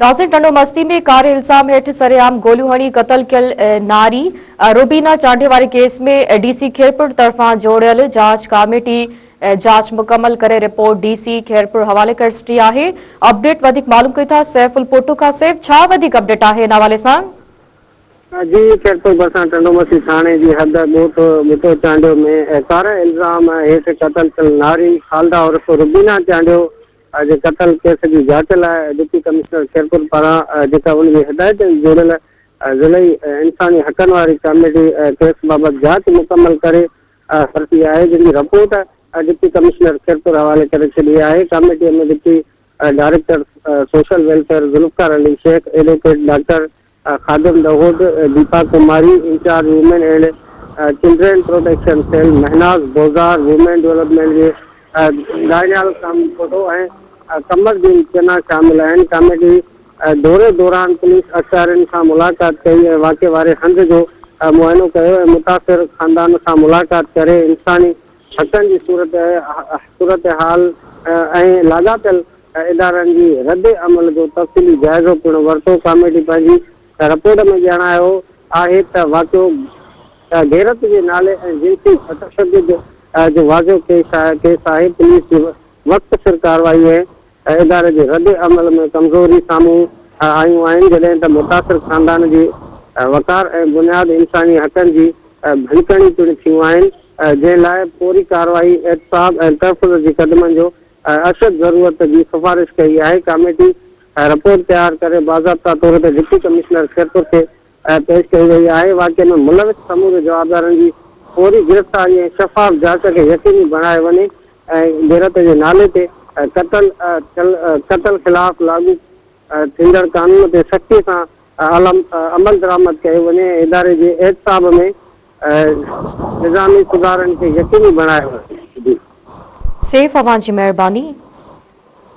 नाज़िर टंडो मस्ती में कार इल्ज़ाम हेठ सरेआम गोलियूं हणी क़त्ल कयल नारी रुबीना चांडे वारे केस में डीसी खेरपुर तरफ़ां जोड़ियल जांच कमेटी जांच मुकम्मल करे रिपोर्ट डीसी खेरपुर हवाले करे छॾी आहे। अपडेट वधीक मालूम कई था सैफुल पोटू खां। सैफ, छा वधीक अपडेट आहे इन हवाले सां? जी खेरपुर बसां टंडो मस्ती थाणे जी हद ॻोठो चांडियो में कार इल्ज़ाम हेठि क़त्ल थियल नारी खालदा उर्फ़ रुबीना चांडियो जे क़त्ल केस जी जांच लाइ डिप्टी कमिश्नर खेरपुर पारां जेका उनजी हिदायत जोड़ियल ज़िलई इंसानी हक़नि वारी कमेटी केस बाबति जांच मुकम्मल करे वरिती आहे, जंहिंजी रिपोर्ट डिप्टी कमिश्नर खेरपुर हवाले करे छॾी आहे। कमेटीअ में deputy director social welfare Zulfiqar Ali Shaikh, advocate doctor Khadim Daud, Deepa Kumari, incharge women and children protection cell Mahnaz Bozdar, women development जे दानियाल फोटो ऐं कमरदीन चना शामिल आहिनि। कमेटी दौरे दौरान पुलिस अफ़सरनि सां मुलाक़ात कई ऐं वाक़े वारे हंधि जो मुआइनो कयो ऐं मुतासिर ख़ानदान सां मुलाक़ात करे इंसानी हक़नि जी सूरत हाल ऐं लाॻापियल इदारनि जी रद्द अमल जो तफ़सीली जाइज़ो पिणु वरितो। कमेटी पंहिंजी रिपोर्ट में ॼाणायो आहे त वाक़ियो गैरत जे नाले ऐं जिनसी तशद्दुद जो वाज़ो केस आहे। पुलिस जी वक़्त सिर कार्रवाई ऐं इदारे जे रद्द अमल में कमज़ोरी साम्हूं आयूं आहिनि, जॾहिं त मुतासिर ख़ानदान जी वक़ार ऐं बुनियाद इंसानी हक़नि जी भञकणी पिणु थियूं आहिनि, जंहिं लाइ फौरी कार्रवाई, एहतसाब ऐं तहफ़ुज़ जी क़दमनि जो अशद ज़रूरत जी सिफ़ारिश कई आहे। कमेटी रिपोर्ट तयारु करे बाज़ाब्ता तौर ते डिप्टी कमिश्नर खेरपुर खे पेश कई वई आहे। वाक़े में मुलविस समूरे जवाबदारनि जी फौरी गिरफ़्तारी ऐं शफ़ाफ़ जांच खे यकीनी बणाए वञे ऐं गैरत जे नाले ते क़त्ल ख़िलाफ़ लागू थींदड़ कानून ते सख़्ती सां अमल दरामद कयो वञे। इदारे जे एहतसाब में निज़ामी सुधारनि खे यकीनी बणायो वञे। सैफ, अवां जी महिरबानी।